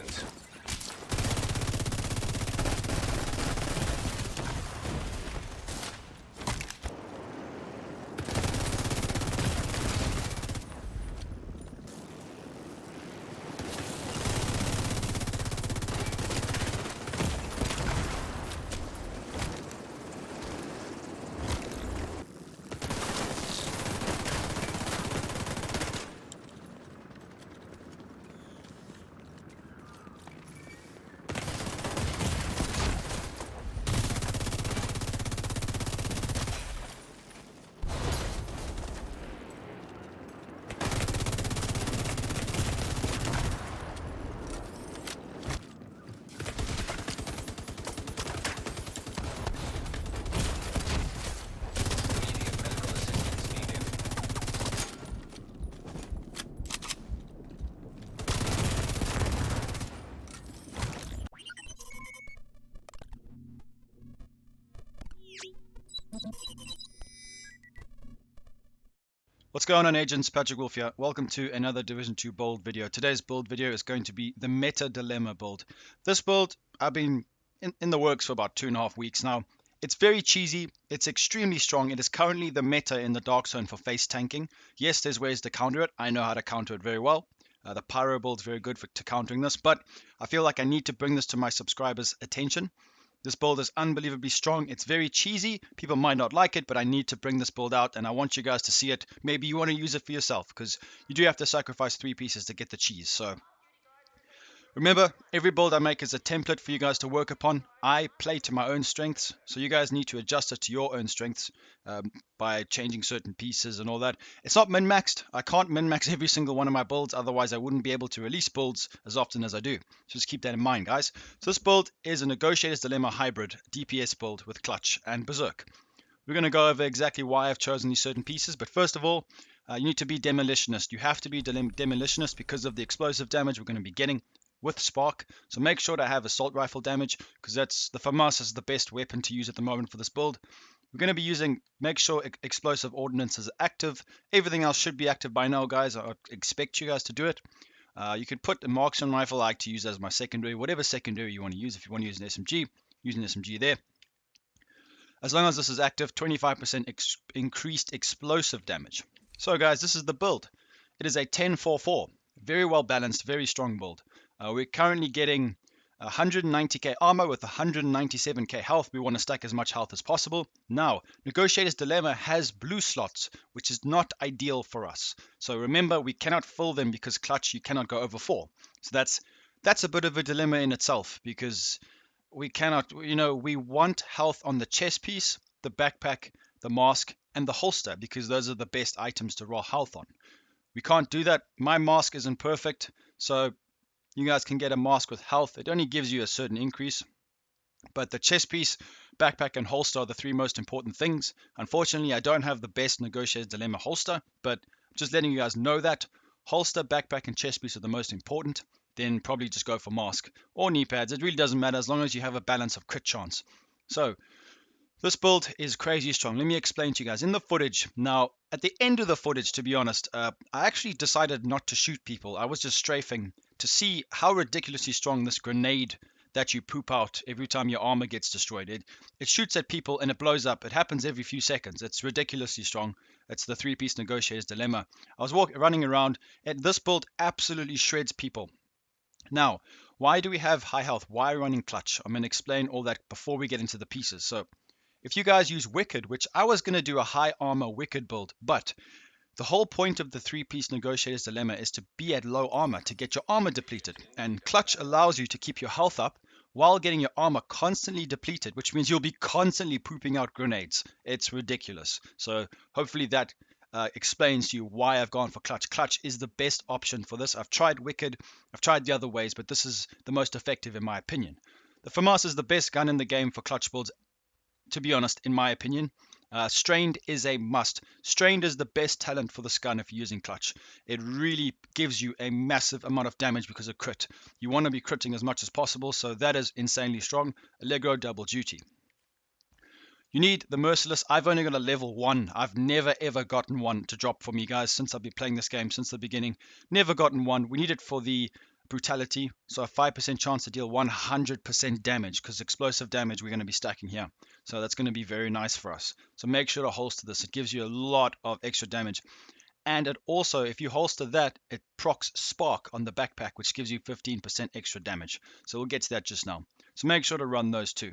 distance. What's going on, agents? Patrick Wolf here. Welcome to another Division 2 build video. Today's build video is going to be the Meta Dilemma build. This build, I've been in the works for about 2.5 weeks now. It's very cheesy. It's extremely strong. It is currently the meta in the Dark Zone for face tanking. Yes, there's ways to counter it. I know how to counter it very well. The Pyro build is very good to countering this, but I feel like I need to bring this to my subscribers' attention. This build is unbelievably strong. It's very cheesy. People might not like it, but I need to bring this build out and I want you guys to see it. Maybe you want to use it for yourself because you do have to sacrifice 3 pieces to get the cheese. So remember, every build I make is a template for you guys to work upon. I play to my own strengths, so you guys need to adjust it to your own strengths by changing certain pieces and all that. It's not min-maxed. I can't min-max every single one of my builds, otherwise I wouldn't be able to release builds as often as I do. Just keep that in mind, guys. So this build is a Negotiator's Dilemma hybrid DPS build with Clutch and Berserk. We're going to go over exactly why I've chosen these certain pieces, but first of all, you need to be Demolitionist. You have to be Demolitionist because of the explosive damage we're going to be getting with Spark. So make sure to have assault rifle damage because that's the FAMAS is the best weapon to use at the moment for this build. We're going to be using, make sure explosive ordnance is active. Everything else should be active by now, guys. I expect you guys to do it. You could put a marksman rifle I like to use as my secondary, whatever secondary you want to use. If you want to use an SMG, use an SMG there. As long as this is active, 25% increased explosive damage. So guys, this is the build. It is a 10-4-4. Very well balanced, very strong build. We're currently getting 190k armor with 197k health. We want to stack as much health as possible. Now, Negotiator's Dilemma has blue slots, which is not ideal for us. So remember, we cannot fill them because Clutch, you cannot go over 4. So that's a bit of a dilemma in itself because we cannot, we want health on the chest piece, the backpack, the mask, and the holster because those are the best items to roll health on. We can't do that. My mask isn't perfect, so you guys can get a mask with health. It only gives you a certain increase. But the chest piece, backpack, and holster are the 3 most important things. Unfortunately, I don't have the best Negotiator's Dilemma holster, but just letting you guys know that holster, backpack, and chest piece are the most important. Then probably just go for mask or knee pads. It really doesn't matter as long as you have a balance of crit chance. So this build is crazy strong. Let me explain to you guys. In the footage, now at the end of the footage, to be honest, I actually decided not to shoot people. I was just strafing to see how ridiculously strong this grenade that you poop out every time your armor gets destroyed. It shoots at people and it blows up. It happens every few seconds. It's ridiculously strong. It's the 3-piece Negotiator's Dilemma. I was running around and this build absolutely shreds people. Now, why do we have high health? Why running Clutch? I'm going to explain all that before we get into the pieces. So if you guys use Wicked, which I was going to do a high armor Wicked build, but the whole point of the 3-piece Negotiator's Dilemma is to be at low armor, to get your armor depleted. And Clutch allows you to keep your health up while getting your armor constantly depleted, which means you'll be constantly pooping out grenades. It's ridiculous. So hopefully that explains to you why I've gone for Clutch. Clutch is the best option for this. I've tried Wicked, I've tried the other ways, but this is the most effective in my opinion. The FAMAS is the best gun in the game for Clutch builds, to be honest, in my opinion. Strained is a must. Strained is the best talent for this gun if you're using Clutch. It really gives you a massive amount of damage because of crit. You want to be critting as much as possible, so that is insanely strong. Allegro double duty. You need the Merciless. I've only got a level 1. I've never ever gotten one to drop for me, guys, since I've been playing this game since the beginning. Never gotten one. We need it for the brutality, so a 5% chance to deal 100% damage, because explosive damage we're going to be stacking here. So that's going to be very nice for us. So make sure to holster this. It gives you a lot of extra damage. And it also, if you holster that, it procs Spark on the backpack, which gives you 15% extra damage. So we'll get to that just now. So make sure to run those two.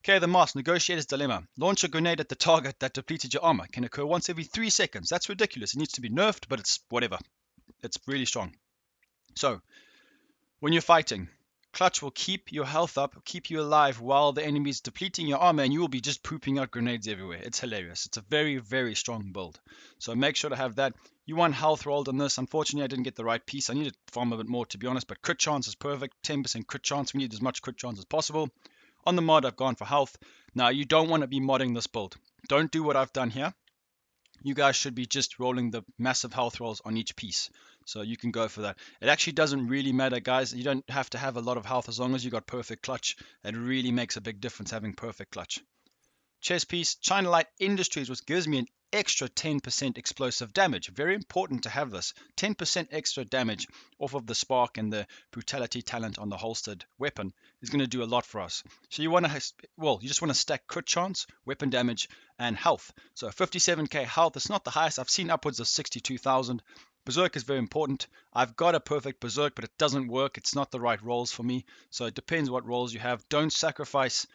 Okay, the Mask, Negotiator's Dilemma. Launch a grenade at the target that depleted your armor. Can occur once every 3 seconds. That's ridiculous. It needs to be nerfed, but it's whatever. It's really strong. So, when you're fighting, Clutch will keep your health up, keep you alive while the enemy's depleting your armor, and you will be just pooping out grenades everywhere. It's hilarious. It's a very, very strong build. So make sure to have that. You want health rolled on this. Unfortunately, I didn't get the right piece. I needed to farm a bit more, to be honest, but crit chance is perfect. 10% crit chance. We need as much crit chance as possible. On the mod, I've gone for health. Now, you don't want to be modding this build. Don't do what I've done here. You guys should be just rolling the massive health rolls on each piece. So you can go for that. It actually doesn't really matter, guys. You don't have to have a lot of health as long as you got perfect clutch. It really makes a big difference having perfect clutch. Chest piece, China Light Industries, which gives me an extra 10% explosive damage. Very important to have this. 10% extra damage off of the Spark and the Brutality talent on the holstered weapon is going to do a lot for us. So you want to, you just want to stack crit chance, weapon damage, and health. So 57k health, it's not the highest. I've seen upwards of 62,000. Berserk is very important. I've got a perfect Berserk, but it doesn't work. It's not the right rolls for me. So it depends what rolls you have. Don't sacrifice,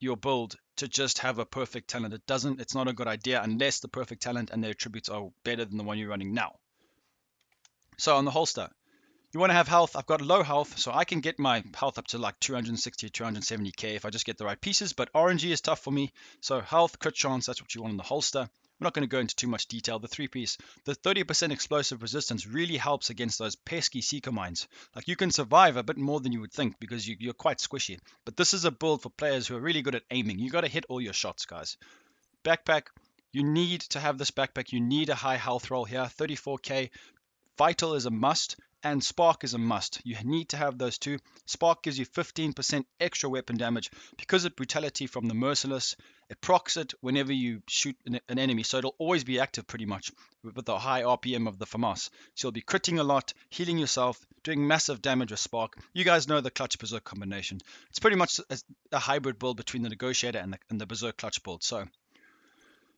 your build to just have a perfect talent. It's not a good idea unless the perfect talent and their attributes are better than the one you're running now. So on the holster, you want to have health. I've got low health, so I can get my health up to like 260 or 270k if I just get the right pieces, but RNG is tough for me. So health, crit chance, that's what you want in the holster. We're not going to go into too much detail. The 3-piece, the 30% explosive resistance really helps against those pesky seeker mines. Like, you can survive a bit more than you would think because you're quite squishy. But this is a build for players who are really good at aiming. You got to hit all your shots, guys. Backpack, you need to have this backpack. You need a high health roll here, 34k. Vital is a must, and Spark is a must. You need to have those two. Spark gives you 15% extra weapon damage because of Brutality from the Merciless. It procs it whenever you shoot an enemy, so it'll always be active pretty much with the high RPM of the FAMAS. So you'll be critting a lot, healing yourself, doing massive damage with Spark. You guys know the Clutch Berserk combination. It's pretty much a hybrid build between the Negotiator and the Berserk Clutch build. So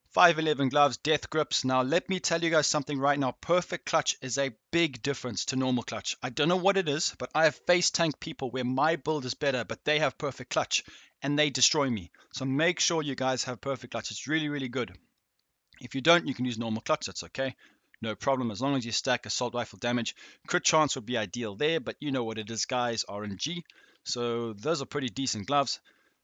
511 gloves, death grips. Now, let me tell you guys something right now. Perfect clutch is a big difference to normal clutch. I don't know what it is, but I have face tank people where my build is better, but they have perfect clutch and they destroy me. So make sure you guys have perfect clutch. It's really, really good. If you don't, you can use normal clutch. That's okay. No problem, as long as you stack assault rifle damage. Crit chance would be ideal there, but you know what it is, guys, RNG. So those are pretty decent gloves.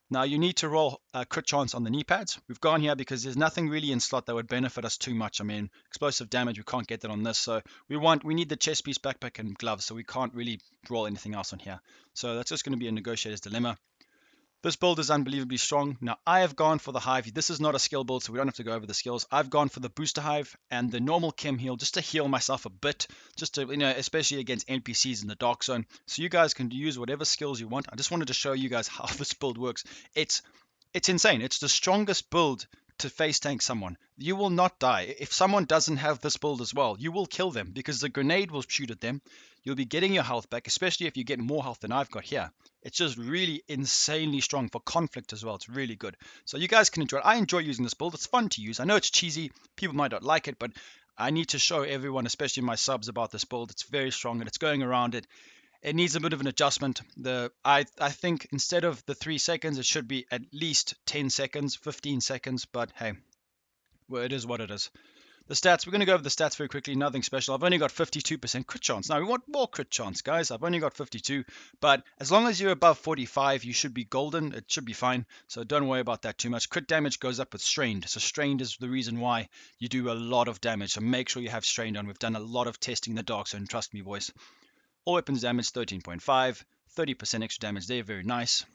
Now you need to roll crit chance on the knee pads. We've gone here because there's nothing really in slot that would benefit us too much. I mean, explosive damage, we can't get that on this. So we need the chest piece, backpack, and gloves. So we can't really roll anything else on here. So that's just going to be a Negotiator's Dilemma. This build is unbelievably strong. Now, I have gone for the Hive. This is not a skill build, so we don't have to go over the skills. I've gone for the Booster Hive and the normal Chem Heal just to heal myself a bit, just to, especially against NPCs in the Dark Zone. So you guys can use whatever skills you want. I just wanted to show you guys how this build works. It's insane. It's the strongest build to face tank someone. You will not die. If someone doesn't have this build as well, you will kill them because the grenade will shoot at them. You'll be getting your health back, especially if you get more health than I've got here. It's just really insanely strong for conflict as well. It's really good. So you guys can enjoy it. I enjoy using this build. It's fun to use. I know it's cheesy. People might not like it, but I need to show everyone, especially my subs, about this build. It's very strong and it's going around it. It needs a bit of an adjustment. I think instead of the 3 seconds, it should be at least 10 seconds, 15 seconds. But hey, well, it is what it is. The stats, we're going to go over the stats very quickly. Nothing special. I've only got 52% crit chance. Now, we want more crit chance, guys. I've only got 52. But as long as you're above 45, you should be golden. It should be fine. So don't worry about that too much. Crit damage goes up with strained. So strained is the reason why you do a lot of damage. So make sure you have strained on. We've done a lot of testing in the Dark Zone. Trust me, boys. All weapons damage 13.5, 30% extra damage there, very nice.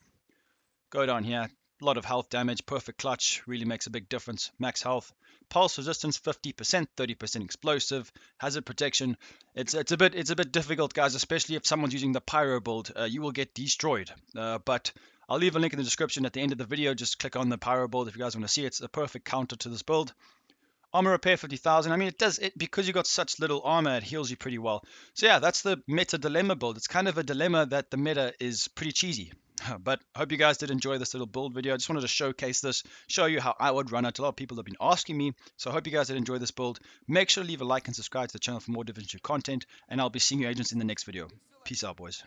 Go down here, a lot of health damage, perfect clutch, really makes a big difference. Max health, pulse resistance 50%, 30% explosive, hazard protection. It's a bit difficult, guys, especially if someone's using the pyro build. You will get destroyed. But I'll leave a link in the description at the end of the video. Just click on the pyro build if you guys want to see it. It's a perfect counter to this build. Armor repair 50,000. I mean, it does it because you got such little armor, it heals you pretty well. So yeah, that's the meta dilemma build. It's kind of a dilemma that the meta is pretty cheesy. But I hope you guys did enjoy this little build video. I just wanted to showcase this, show you how I would run it. A lot of people have been asking me, so I hope you guys did enjoy this build. Make sure to leave a like and subscribe to the channel for more Division 2 content, and I'll be seeing you agents in the next video. Peace out, boys.